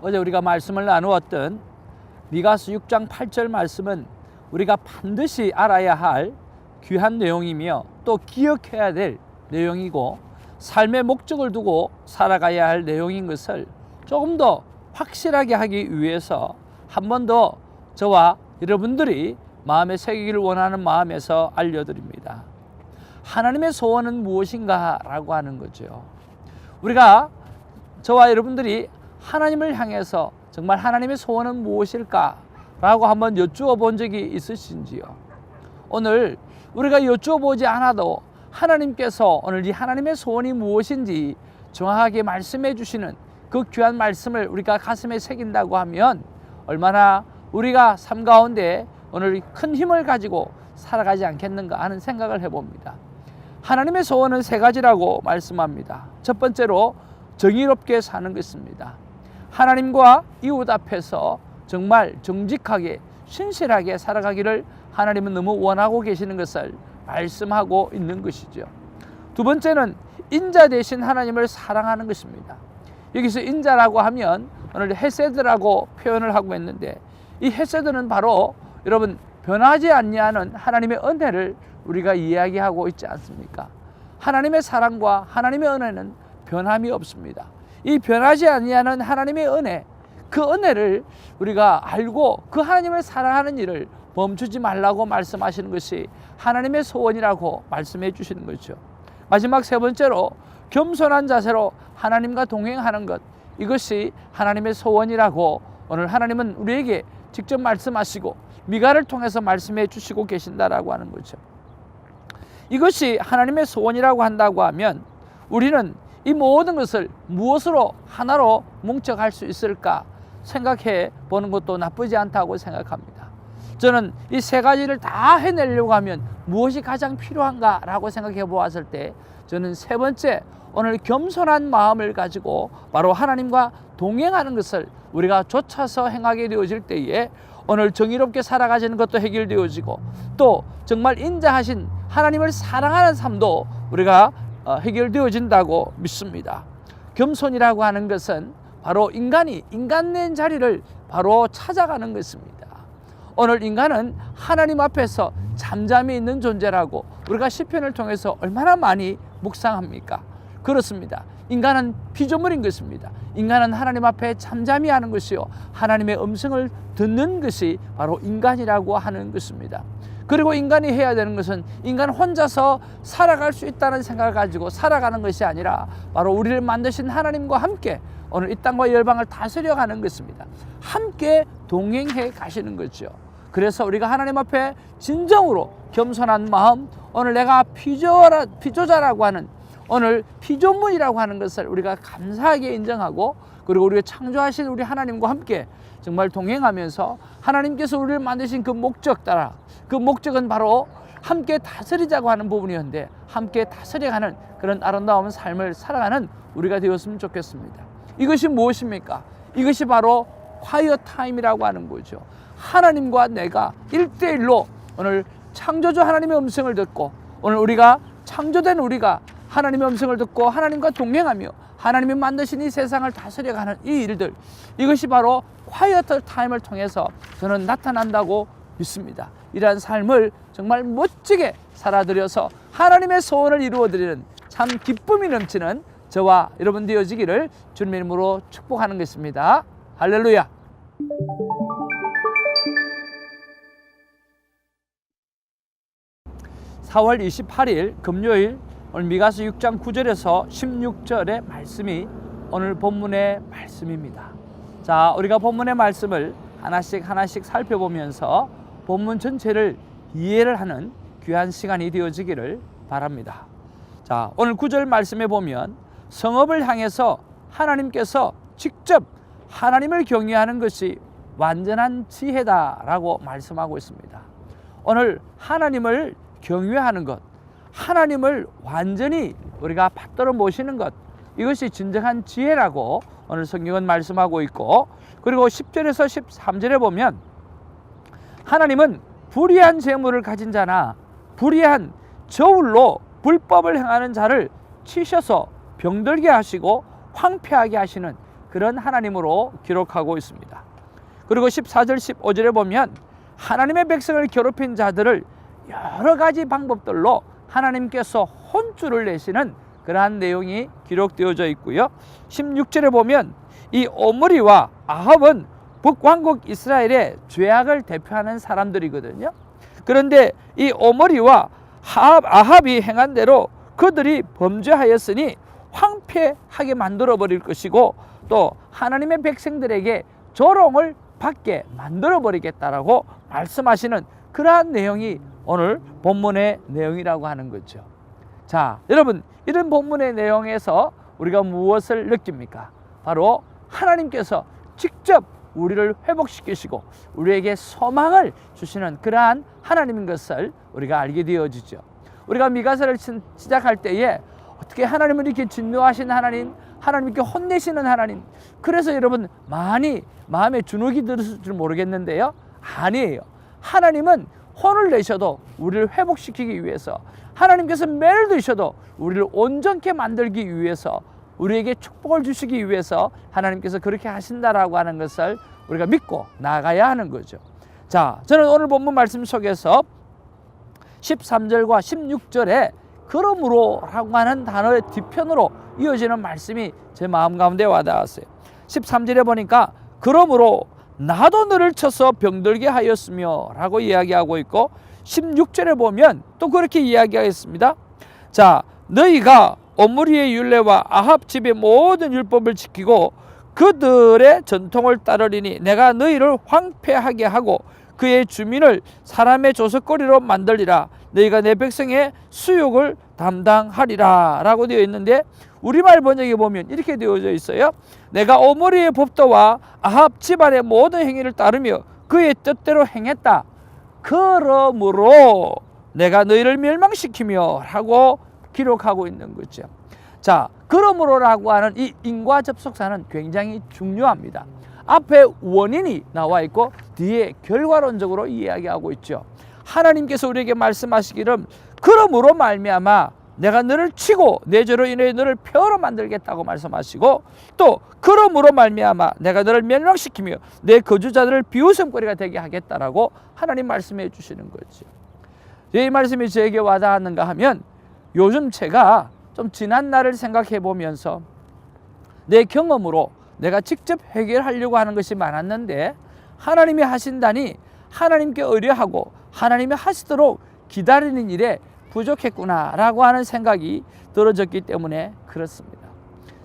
어제 우리가 말씀을 나누었던 미가서 6장 8절 말씀은 우리가 반드시 알아야 할 귀한 내용이며 또 기억해야 될 내용이고 삶의 목적을 두고 살아가야 할 내용인 것을 조금 더 확실하게 하기 위해서 한 번 더 저와 여러분들이 마음에 새기기를 원하는 마음에서 알려드립니다. 하나님의 소원은 무엇인가 라고 하는 거죠. 우리가 저와 여러분들이 하나님을 향해서 정말 하나님의 소원은 무엇일까 라고 한번 여쭈어 본 적이 있으신지요? 오늘 우리가 여쭈어 보지 않아도 하나님께서 오늘 이 하나님의 소원이 무엇인지 정확하게 말씀해 주시는 그 귀한 말씀을 우리가 가슴에 새긴다고 하면 얼마나 우리가 삶 가운데 오늘 큰 힘을 가지고 살아가지 않겠는가 하는 생각을 해봅니다. 하나님의 소원은 세 가지라고 말씀합니다. 첫 번째로 정의롭게 사는 것입니다. 하나님과 이웃 앞에서 정말 정직하게 신실하게 살아가기를 하나님은 너무 원하고 계시는 것을 말씀하고 있는 것이죠. 두 번째는 인자 대신 하나님을 사랑하는 것입니다. 여기서 인자라고 하면 오늘 헤세드라고 표현을 하고 있는데 이 헤세드는 바로 여러분 변하지 아니하는 하나님의 은혜를 우리가 이야기하고 있지 않습니까? 하나님의 사랑과 하나님의 은혜는 변함이 없습니다. 이 변하지 아니하는 하나님의 은혜, 그 은혜를 우리가 알고 그 하나님을 사랑하는 일을 멈추지 말라고 말씀하시는 것이 하나님의 소원이라고 말씀해 주시는 거죠. 마지막 세 번째로 겸손한 자세로 하나님과 동행하는 것, 이것이 하나님의 소원이라고 오늘 하나님은 우리에게 직접 말씀하시고 미가를 통해서 말씀해 주시고 계신다라고 하는 거죠. 이것이 하나님의 소원이라고 한다고 하면 우리는 이 모든 것을 무엇으로 하나로 뭉쳐갈 수 있을까 생각해 보는 것도 나쁘지 않다고 생각합니다. 저는 이 세 가지를 다 해내려고 하면 무엇이 가장 필요한가 라고 생각해 보았을 때 저는 세 번째, 오늘 겸손한 마음을 가지고 바로 하나님과 동행하는 것을 우리가 좇아서 행하게 되어질 때에 오늘 정의롭게 살아가시는 것도 해결되어지고 또 정말 인자하신 하나님을 사랑하는 삶도 우리가 해결되어진다고 믿습니다. 겸손이라고 하는 것은 바로 인간이 인간된 자리를 바로 찾아가는 것입니다. 오늘 인간은 하나님 앞에서 잠잠히 있는 존재라고 우리가 시편을 통해서 얼마나 많이 묵상합니까? 그렇습니다. 인간은 피조물인 것입니다. 인간은 하나님 앞에 잠잠히 하는 것이요 하나님의 음성을 듣는 것이 바로 인간이라고 하는 것입니다. 그리고 인간이 해야 되는 것은 인간 혼자서 살아갈 수 있다는 생각을 가지고 살아가는 것이 아니라 바로 우리를 만드신 하나님과 함께 오늘 이 땅과 열방을 다스려가는 것입니다. 함께 동행해 가시는 거죠. 그래서 우리가 하나님 앞에 진정으로 겸손한 마음, 오늘 내가 피조자라고 하는 오늘 피조물이라고 하는 것을 우리가 감사하게 인정하고 그리고 우리가 창조하신 우리 하나님과 함께 정말 동행하면서 하나님께서 우리를 만드신 그 목적 따라 그 목적은 바로 함께 다스리자고 하는 부분이었는데 함께 다스려가는 그런 아름다운 삶을 살아가는 우리가 되었으면 좋겠습니다. 이것이 무엇입니까? 이것이 바로 quiet time이라고 하는 거죠. 하나님과 내가 1대1로 오늘 창조주 하나님의 음성을 듣고 오늘 우리가 창조된 우리가 하나님의 음성을 듣고 하나님과 동행하며 하나님이 만드신 이 세상을 다스려가는 이 일들, 이것이 바로 quiet time을 통해서 저는 나타난다고 믿습니다. 이러한 삶을 정말 멋지게 살아들여서 하나님의 소원을 이루어드리는 참 기쁨이 넘치는 저와 여러분 되어지기를 주님의 이름으로 축복하는 것입니다. 할렐루야. (4월 28일) 금요일 오늘 미가서 6장 9절에서 16절의 말씀이 오늘 본문의 말씀입니다. 자, 우리가 본문의 말씀을 하나씩 살펴보면서 본문 전체를 이해를 하는 귀한 시간이 되어지기를 바랍니다. 자, 오늘 9절 말씀에 보면 성읍을 향해서 하나님께서 직접 하나님을 경외하는 것이 완전한 지혜다라고 말씀하고 있습니다. 오늘 하나님을 경외하는 것, 하나님을 완전히 우리가 받들어 모시는 것, 이것이 진정한 지혜라고 오늘 성경은 말씀하고 있고, 그리고 10절에서 13절에 보면 하나님은 불의한 재물을 가진 자나 불의한 저울로 불법을 행하는 자를 치셔서 병들게 하시고 황폐하게 하시는 그런 하나님으로 기록하고 있습니다. 그리고 14절 15절에 보면 하나님의 백성을 괴롭힌 자들을 여러 가지 방법들로 하나님께서 혼쭐을 내시는 그러한 내용이 기록되어져 있고요. 16절에 보면 이 오므리와 아합은 북왕국 이스라엘의 죄악을 대표하는 사람들이거든요. 그런데 이 오므리와 아합이 행한 대로 그들이 범죄하였으니 황폐하게 만들어 버릴 것이고 또 하나님의 백성들에게 조롱을 받게 만들어 버리겠다라고 말씀하시는 그러한 내용이 오늘 본문의 내용이라고 하는 거죠. 자, 여러분, 이런 본문의 내용에서 우리가 무엇을 느낍니까? 바로 하나님께서 직접 우리를 회복시키시고 우리에게 소망을 주시는 그러한 하나님인 것을 우리가 알게 되어지죠. 우리가 미가서를 시작할 때에 어떻게 하나님은 이렇게 진노하신 하나님, 하나님께 혼내시는 하나님, 그래서 여러분 많이 마음에 주눅이 들었을 줄 모르겠는데요, 아니에요. 하나님은 혼을 내셔도 우리를 회복시키기 위해서, 하나님께서 매를 드셔도 우리를 온전케 만들기 위해서, 우리에게 축복을 주시기 위해서 하나님께서 그렇게 하신다라고 하는 것을 우리가 믿고 나가야 하는 거죠. 자, 저는 오늘 본문 말씀 속에서 13절과 16절에 그러므로 라고 하는 단어의 뒤편으로 이어지는 말씀이 제 마음 가운데 와닿았어요. 13절에 보니까 그러므로 나도 너를 쳐서 병들게 하였으며 라고 이야기하고 있고, 16절에 보면 또 그렇게 이야기하겠습니다. 자, 너희가 오므리의 율례와 아합 집의 모든 율법을 지키고 그들의 전통을 따르리니 내가 너희를 황폐하게 하고 그의 주민을 사람의 조석거리로 만들리라. 너희가 내 백성의 수욕을 담당하리라 라고 되어 있는데, 우리말 번역에 보면 이렇게 되어져 있어요. 내가 오므리의 법도와 아합 집안의 모든 행위를 따르며 그의 뜻대로 행했다. 그러므로 내가 너희를 멸망시키며 라고 기록하고 있는 거죠. 자, 그러므로라고 하는 이 인과 접속사는 굉장히 중요합니다. 앞에 원인이 나와 있고 뒤에 결과론적으로 이야기하고 있죠. 하나님께서 우리에게 말씀하시기를 그러므로 말미암아 내가 너를 치고 내 죄로 인해 너를 폐허로 만들겠다고 말씀하시고, 또 그러므로 말미암아 내가 너를 멸망시키며 내 거주자들을 비웃음거리가 되게 하겠다라고 하나님 말씀해 주시는 거죠. 이 말씀이 저에게 와닿았는가 하면, 요즘 제가 좀 지난 날을 생각해 보면서 내 경험으로 내가 직접 해결하려고 하는 것이 많았는데, 하나님이 하신다니 하나님께 의뢰하고 하나님이 하시도록 기다리는 일에 부족했구나 라고 하는 생각이 들어졌기 때문에 그렇습니다.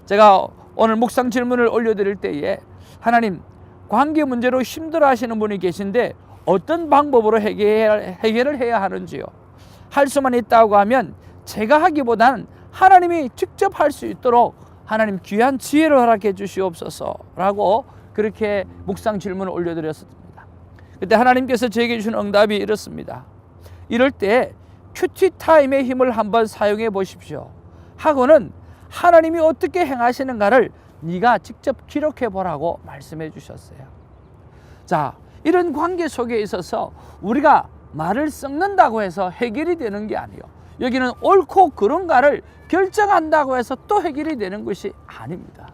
제가 오늘 묵상 질문을 올려드릴 때에, 하나님, 관계 문제로 힘들어 하시는 분이 계신데 어떤 방법으로 해결을 해야 하는지요? 할 수만 있다고 하면 제가 하기보다는 하나님이 직접 할 수 있도록 하나님 귀한 지혜를 허락해 주시옵소서 라고 그렇게 묵상 질문을 올려드렸습니다. 그때 하나님께서 저에게 주신 응답이 이렇습니다. 이럴 때 큐티타임의 힘을 한번 사용해 보십시오 하고는 하나님이 어떻게 행하시는가를 네가 직접 기록해 보라고 말씀해 주셨어요. 자, 이런 관계 속에 있어서 우리가 말을 섞는다고 해서 해결이 되는 게 아니에요. 여기는 옳고 그른가를 결정한다고 해서 또 해결이 되는 것이 아닙니다.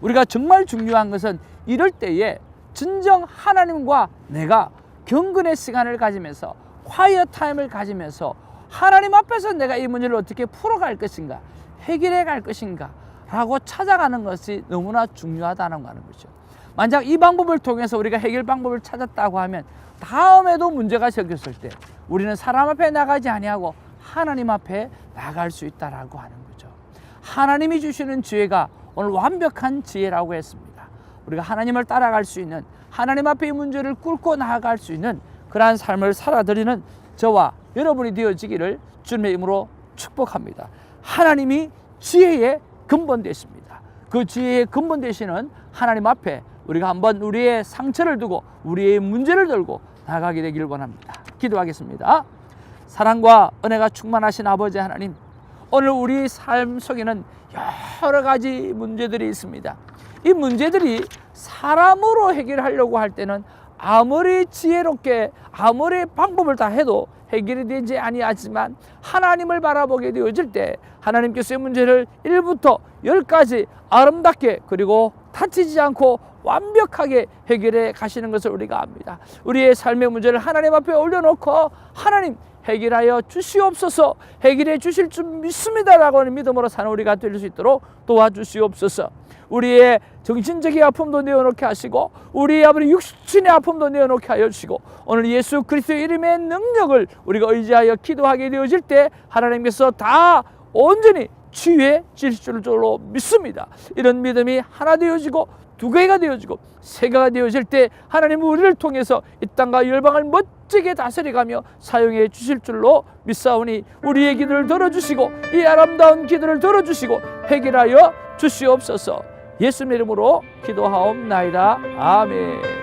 우리가 정말 중요한 것은 이럴 때에 진정 하나님과 내가 경건의 시간을 가지면서, 콰이어 타임을 가지면서 하나님 앞에서 내가 이 문제를 어떻게 풀어갈 것인가, 해결해 갈 것인가 라고 찾아가는 것이 너무나 중요하다는 거죠. 만약 이 방법을 통해서 우리가 해결 방법을 찾았다고 하면 다음에도 문제가 생겼을 때 우리는 사람 앞에 나가지 아니하고 하나님 앞에 나갈 수 있다라고 하는 거죠. 하나님이 주시는 지혜가 오늘 완벽한 지혜라고 했습니다. 우리가 하나님을 따라갈 수 있는, 하나님 앞에 이 문제를 꿇고 나아갈 수 있는 그러한 삶을 살아드리는 저와 여러분이 되어지기를 주님의 이름으로 축복합니다. 하나님이 지혜의 근본 되십니다. 그 지혜의 근본 되시는 하나님 앞에 우리가 한번 우리의 상처를 두고 우리의 문제를 들고 나가게 되기를 원합니다. 기도하겠습니다. 사랑과 은혜가 충만하신 아버지 하나님, 오늘 우리 삶 속에는 여러 가지 문제들이 있습니다. 이 문제들이 사람으로 해결하려고 할 때는 아무리 지혜롭게 아무리 방법을 다 해도 해결이 되지 아니하지만, 하나님을 바라보게 되어질 때 하나님께서 이 문제를 1부터 10까지 아름답게 그리고 다치지 않고 완벽하게 해결해 가시는 것을 우리가 압니다. 우리의 삶의 문제를 하나님 앞에 올려놓고 하나님 해결하여 주시옵소서, 해결해 주실 줄 믿습니다라고 하는 믿음으로 사는 우리가 될 수 있도록 도와주시옵소서. 우리의 정신적인 아픔도 내어놓게 하시고 우리의 아버지 육신의 아픔도 내어놓게 하여 주시고 오늘 예수 그리스도의 이름의 능력을 우리가 의지하여 기도하게 되어질 때 하나님께서 다 온전히 치유해질 줄로 믿습니다. 이런 믿음이 하나 되어지고 두 개가 되어지고 세 개가 되어질 때 하나님은 우리를 통해서 이 땅과 열방을 멋지게 다스려가며 사용해 주실 줄로 믿사오니 우리의 기도를 들어주시고 이 아름다운 기도를 들어주시고 해결하여 주시옵소서. 예수님의 이름으로 기도하옵나이다. 아멘.